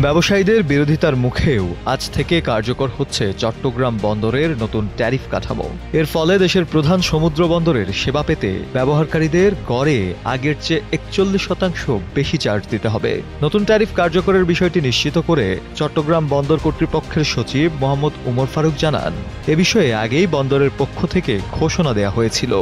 ব্যবসায়ীদের বিরোধিতার মুখেও আজ থেকে কার্যকর হচ্ছে চট্টগ্রাম বন্দরের নতুন ট্যারিফ কাঠামো। এর ফলে দেশের প্রধান সমুদ্র বন্দরের সেবা পেতে ব্যবহারকারীদের গড়ে আগের চেয়ে ৪১% বেশি চার্জ দিতে হবে। নতুন ট্যারিফ কার্যকরের বিষয়টি নিশ্চিত করে চট্টগ্রাম বন্দর কর্তৃপক্ষের সচিব মোহাম্মদ উমর ফারুক জানান, এ বিষয়ে আগেই বন্দরের পক্ষ থেকে ঘোষণা দেওয়া হয়েছিল।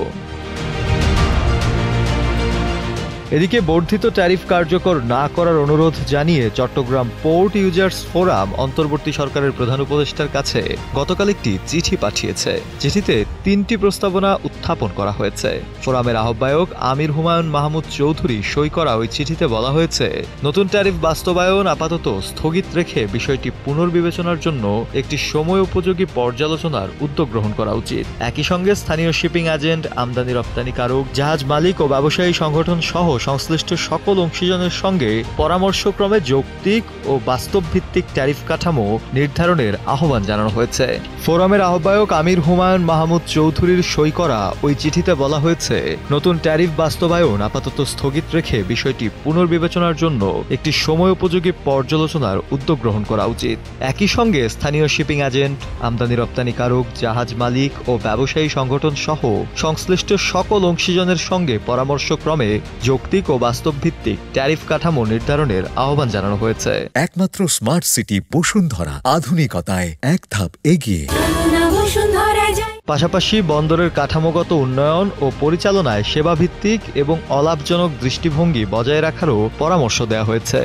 এদিকে বর্ধিত ট্যারিফ কার্যকর না করার অনুরোধ জানিয়ে চট্টগ্রাম পোর্ট ইউজার্স ফোরাম অন্তর্বর্তী সরকারের প্রধান উপদেষ্টার কাছে গতকাল একটি চিঠি পাঠিয়েছে। চিঠিতে ৩টি প্রস্তাবনা উত্থাপন করা হয়েছে। ফোরামের আহ্বায়ক আমির হুমায়ুন মাহমুদ চৌধুরী সই করা ওই চিঠিতে বলা হয়েছে, নতুন ট্যারিফ বাস্তবায়ন আপাতত স্থগিত রেখে বিষয়টি পুনর্বিবেচনার জন্য একটি সময় উপযোগী পর্যালোচনার উদ্যোগ গ্রহণ করা উচিত। একই সঙ্গে স্থানীয় শিপিং এজেন্ট, আমদানি রপ্তানিকারক, জাহাজ মালিক ও ব্যবসায়ী সংগঠন সহ সংশ্লিষ্ট সকল অংশীজনের সঙ্গে পরামর্শক্রমে যৌক্তিক ও বাস্তবভিত্তিক ট্যারিফ কাঠামো নির্ধারণের আহ্বান জানানো হয়েছে। ফোরামের আহ্বায়ক আমির হুমায়ুন মাহমুদ চৌধুরীর সই করা ওই চিঠিতে বলা হয়েছে, নতুন ট্যারিফ বাস্তবায়ন আপাতত স্থগিত রেখে বিষয়টি পুনর্বিবেচনার জন্য একটি সময় উপযোগী পর্যালোচনার উদ্যোগ গ্রহণ করা উচিত। একই সঙ্গে স্থানীয় শিপিং এজেন্ট, আমদানি রপ্তানিকারক, জাহাজ মালিক ও ব্যবসায়ী সংগঠন সহ সংশ্লিষ্ট সকল অংশীজনের সঙ্গে পরামর্শক্রমে যৌক্তিক ও বাস্তবভিত্তিক ট্যারিফ কাঠামো নির্ধারণের আহ্বান জানানো হয়েছে। একমাত্র স্মার্ট সিটি বসুন্ধরা, আধুনিকতায় এক ধাপ এগিয়ে। পাশাপাশি বন্দরের কাঠামোগত উন্নয়ন ও পরিচালনায় সেবাভিত্তিক এবং অলাভজনক দৃষ্টিভঙ্গি বজায় রাখারও পরামর্শ দেওয়া হয়েছে।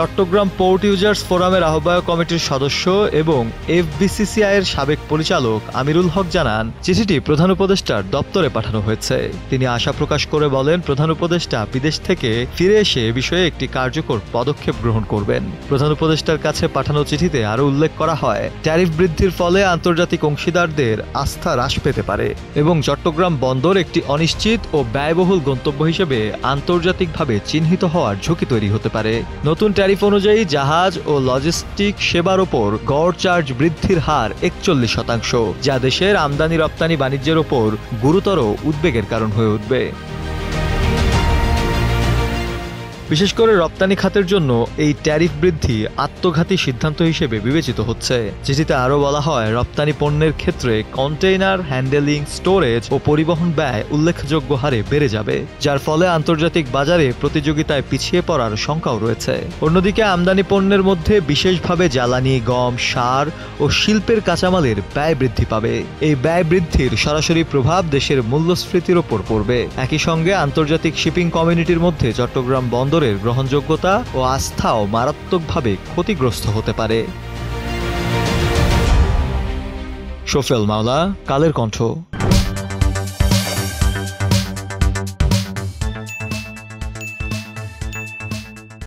চট্টগ্রাম পোর্ট ইউজার্স ফোরামের আহ্বায়ক কমিটির সদস্য এবং এফবিসিসিআই এর সাবেক পরিচালক আমিরুল হক জানান, চিঠিটি প্রধান উপদেষ্টার দপ্তরে পাঠানো হয়েছে। তিনি আশা প্রকাশ করে বলেন, প্রধান উপদেষ্টা বিদেশ থেকে ফিরে এসে এ বিষয়ে একটি কার্যকর পদক্ষেপ গ্রহণ করবেন। প্রধান উপদেষ্টার কাছে পাঠানো চিঠিতে আরও উল্লেখ করা হয়, ট্যারিফ বৃদ্ধির ফলে আন্তর্জাতিক অংশীদারদের আস্থা হ্রাস পেতে পারে এবং চট্টগ্রাম বন্দর একটি অনিশ্চিত ও ব্যয়বহুল গন্তব্য হিসেবে আন্তর্জাতিকভাবে চিহ্নিত হওয়ার ঝুঁকি তৈরি হতে পারে। নতুন ট্যারিফ অনুযায়ী জাহাজ ও লজিস্টিক সেবার ওপর গড় চার্জ বৃদ্ধির হার ৪১%, যা দেশের আমদানি রপ্তানি বাণিজ্যের ওপর গুরুতর উদ্বেগের কারণ হয়ে উঠবে। বিশেষ করে রপ্তানি খাতের জন্য এই ট্যারিফ বৃদ্ধি আত্মঘাতী সিদ্ধান্ত হিসেবে বিবেচিত হচ্ছে। চিঠিতে আরও বলা হয়, রপ্তানি পণ্যের ক্ষেত্রে কন্টেইনার হ্যান্ডেলিং, স্টোরেজ ও পরিবহন ব্যয় উল্লেখযোগ্য হারে বেড়ে যাবে, যার ফলে আন্তর্জাতিক বাজারে প্রতিযোগিতায় পিছিয়ে পড়ার শঙ্কাও রয়েছে। অন্যদিকে আমদানি পণ্যের মধ্যে বিশেষভাবে জ্বালানি, গম, সার ও শিল্পের কাঁচামালের ব্যয় বৃদ্ধি পাবে। এই ব্যয় বৃদ্ধির সরাসরি প্রভাব দেশের মূল্যস্ফীতির ওপর পড়বে। একই সঙ্গে আন্তর্জাতিক শিপিং কমিউনিটির মধ্যে চট্টগ্রাম বন্দরের গ্রহণযোগ্যতা ও আস্থাও মারাত্মকভাবে ক্ষতিগ্রস্ত হতে পারে। শফিউল মাওলা, কালের কণ্ঠ।